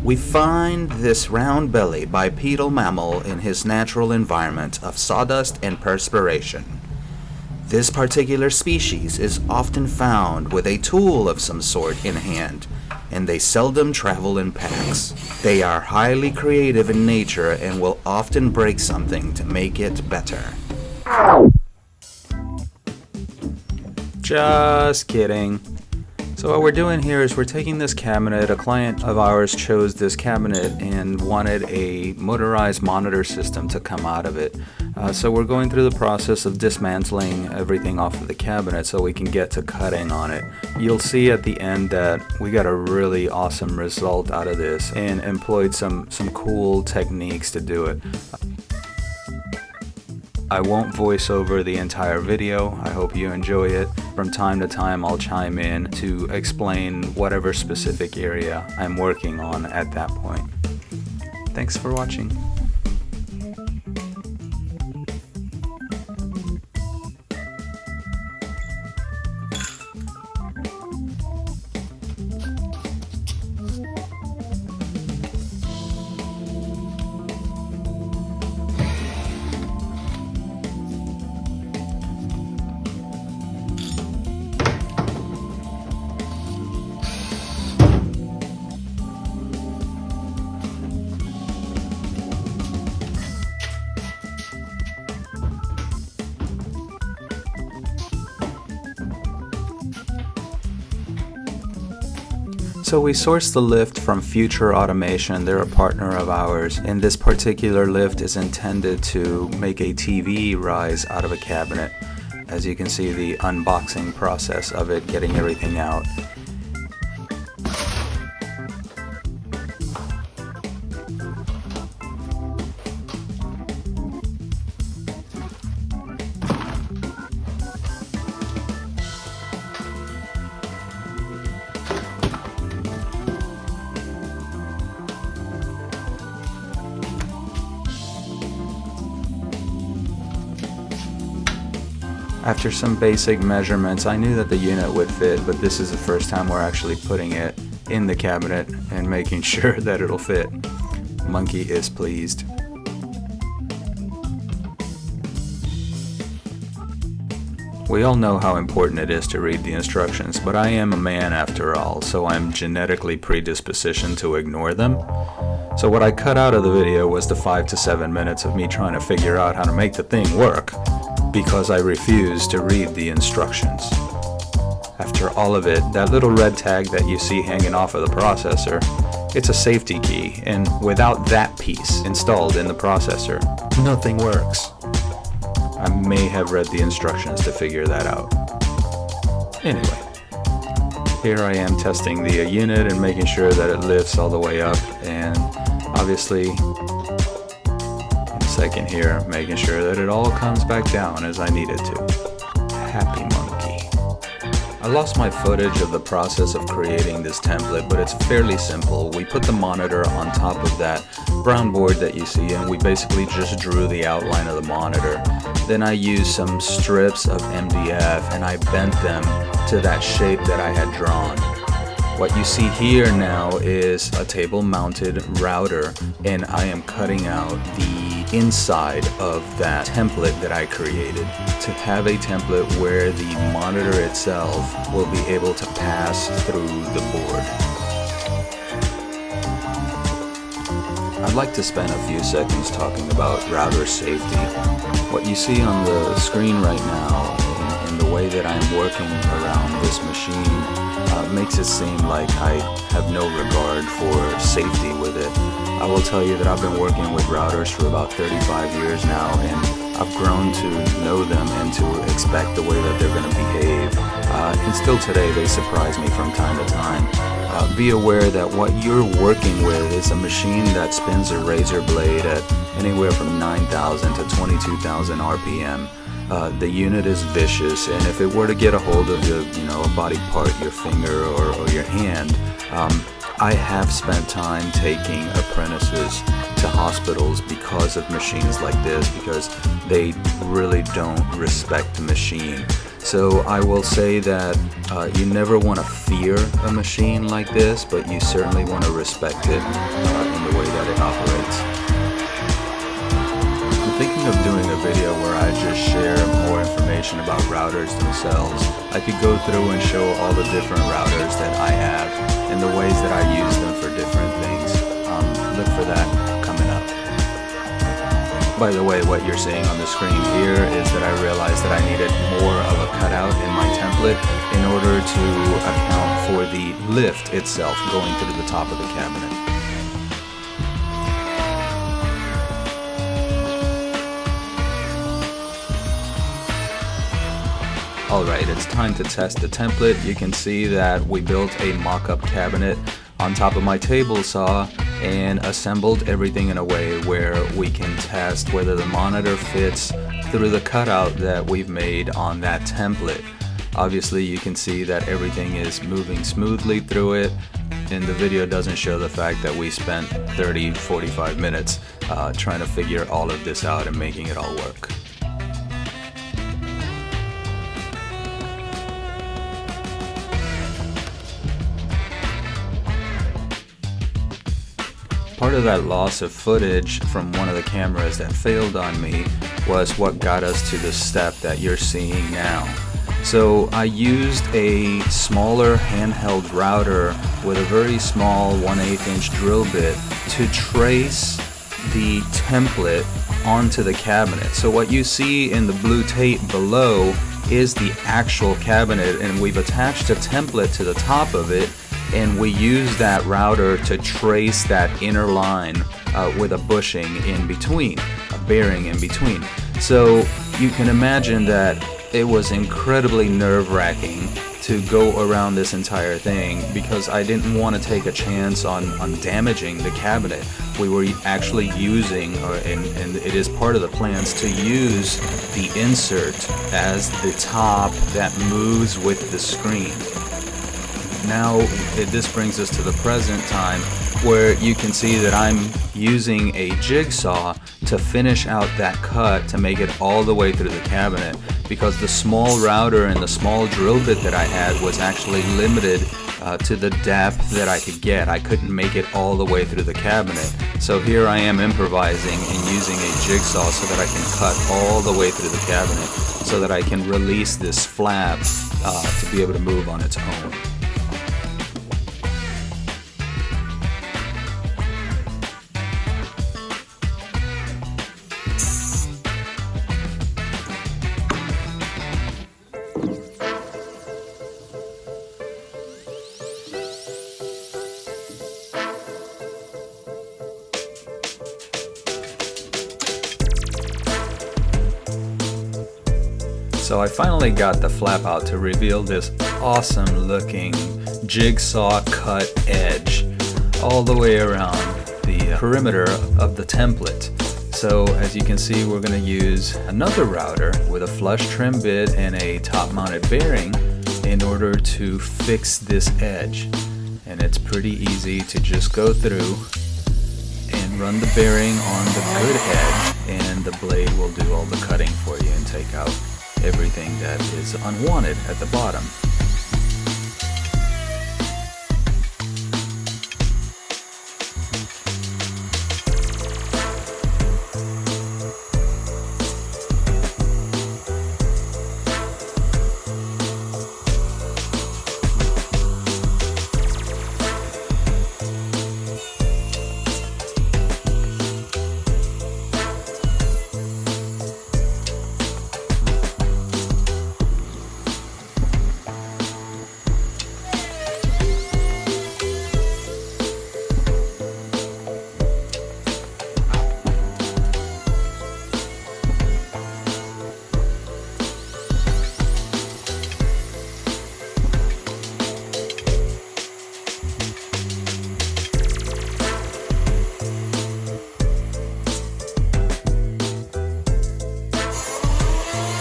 We find this round belly bipedal mammal in his natural environment of sawdust and perspiration. This particular species is often found with a tool of some sort in hand, and they seldom travel in packs. They are highly creative in nature and will often break something to make it better. Just kidding. So what we're doing here is we're taking this cabinet. A client of ours chose this cabinet and wanted a motorized monitor system to come out of it. So we're going through the process of dismantling everything off of the cabinet so we can get to cutting on it. You'll see at the end that we got a really awesome result out of this and employed some cool techniques to do it. I won't voice over the entire video. I hope you enjoy it. From time to time I'll chime in to explain whatever specific area I'm working on at that point. Thanks for watching. So we sourced the lift from Future Automation. They're a partner of ours, and this particular lift is intended to make a TV rise out of a cabinet. As you can see, the unboxing process of it, getting everything out. After some basic measurements, I knew that the unit would fit, but this is the first time we're actually putting it in the cabinet and making sure that it'll fit. Monkey is pleased. We all know how important it is to read the instructions, but I am a man after all, so I'm genetically predispositioned to ignore them. So what I cut out of the video was the 5 to 7 minutes of me trying to figure out how to make the thing work, because I refused to read the instructions. After all of it, that little red tag that you see hanging off of the processor, it's a safety key, and without that piece installed in the processor, nothing works. I may have read the instructions to figure that out. Anyway, here I am testing the unit and making sure that it lifts all the way up, and obviously second here, making sure that it all comes back down as I need it to. Happy monkey. I lost my footage of the process of creating this template, but it's fairly simple. We put the monitor on top of that brown board that you see, and we basically just drew the outline of the monitor. Then I used some strips of MDF and I bent them to that shape that I had drawn. What you see here now is a table mounted router, and I am cutting out the inside of that template that I created to have a template where the monitor itself will be able to pass through the board. I'd like to spend a few seconds talking about router safety. What you see on the screen right now and the way that I'm working around this machine makes it seem like I have no regard for safety with it. I will tell you that I've been working with routers for about 35 years now, and I've grown to know them and to expect the way that they're going to behave. And still today they surprise me from time to time. Be aware that what you're working with is a machine that spins a razor blade at anywhere from 9,000 to 22,000 RPM. The unit is vicious, and if it were to get a hold of your, a body part, your finger or your hand, I have spent time taking apprentices to hospitals because of machines like this, because they really don't respect the machine. So I will say that you never want to fear a machine like this, but you certainly want to respect it in the way that it operates. I'm thinking of doing a video where I just share more information about routers themselves. I could go through and show all the different routers that I have and the ways that I use them for different things. Look for that coming up. By the way, what you're seeing on the screen here is that I realized that I needed more of a cutout in my template in order to account for the lift itself going through the top of the cabinet. Alright, it's time to test the template. You can see that we built a mock-up cabinet on top of my table saw and assembled everything in a way where we can test whether the monitor fits through the cutout that we've made on that template. Obviously you can see that everything is moving smoothly through it, and the video doesn't show the fact that we spent 30-45 minutes trying to figure all of this out and making it all work. Part of that loss of footage from one of the cameras that failed on me was what got us to the step that you're seeing now. So I used a smaller handheld router with a very small 1/8 inch drill bit to trace the template onto the cabinet. So what you see in the blue tape below is the actual cabinet, and we've attached a template to the top of it, and we use that router to trace that inner line with a bushing in between, a bearing in between. So you can imagine that it was incredibly nerve-wracking to go around this entire thing because I didn't want to take a chance on damaging the cabinet. We were actually using, and it is part of the plans, to use the insert as the top that moves with the screen. Now this brings us to the present time, where you can see that I'm using a jigsaw to finish out that cut to make it all the way through the cabinet, because the small router and the small drill bit that I had was actually limited to the depth that I could get. I couldn't make it all the way through the cabinet. So here I am improvising and using a jigsaw so that I can cut all the way through the cabinet so that I can release this flap to be able to move on its own. So I finally got the flap out to reveal this awesome looking jigsaw cut edge all the way around the perimeter of the template. So as you can see, we're going to use another router with a flush trim bit and a top mounted bearing in order to fix this edge. And it's pretty easy to just go through and run the bearing on the good edge, and the blade will do all the cutting for you and take out everything that is unwanted at the bottom.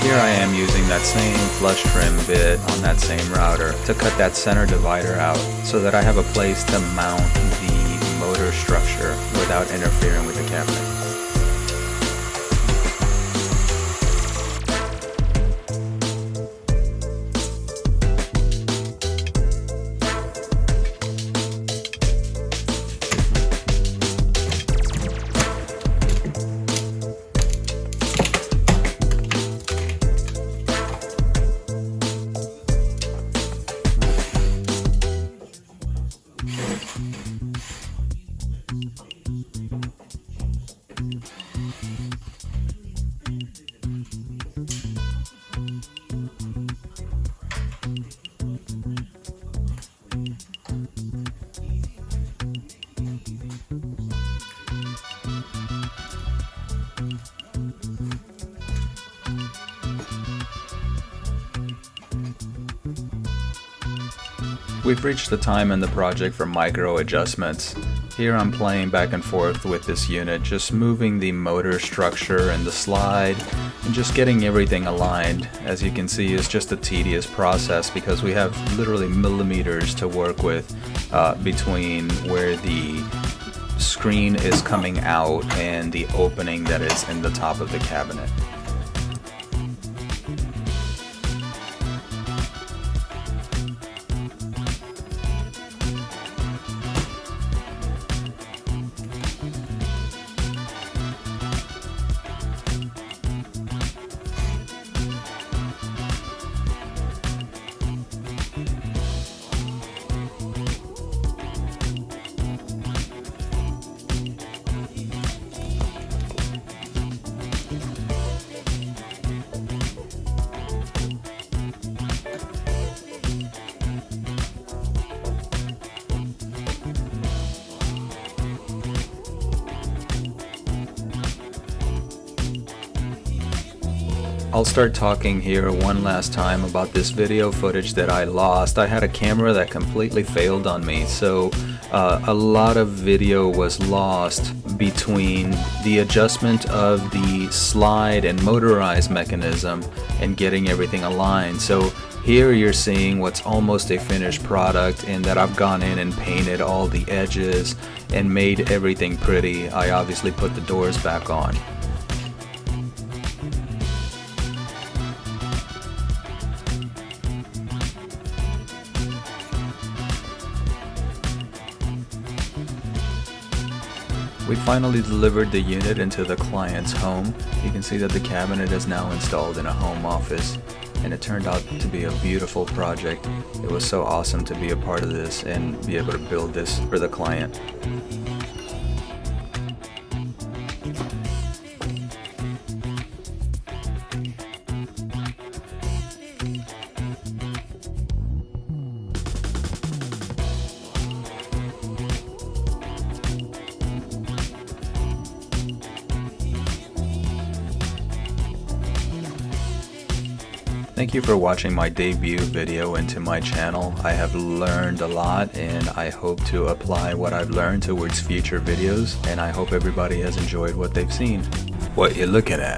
Here I am using that same flush trim bit on that same router to cut that center divider out so that I have a place to mount the motor structure without interfering with the cabinet. We've reached the time in the project for micro adjustments. Here I'm playing back and forth with this unit, just moving the motor structure and the slide and just getting everything aligned. As you can see, it's just a tedious process because we have literally millimeters to work with between where the screen is coming out and the opening that is in the top of the cabinet. I'll start talking here one last time about this video footage that I lost. I had a camera that completely failed on me, so a lot of video was lost between the adjustment of the slide and motorized mechanism and getting everything aligned. So here you're seeing what's almost a finished product, in that I've gone in and painted all the edges and made everything pretty. I obviously put the doors back on. We finally delivered the unit into the client's home. You can see that the cabinet is now installed in a home office, and it turned out to be a beautiful project. It was so awesome to be a part of this and be able to build this for the client. Thank you for watching my debut video into my channel. I have learned a lot, and I hope to apply what I've learned towards future videos, and I hope everybody has enjoyed what they've seen. What you looking at?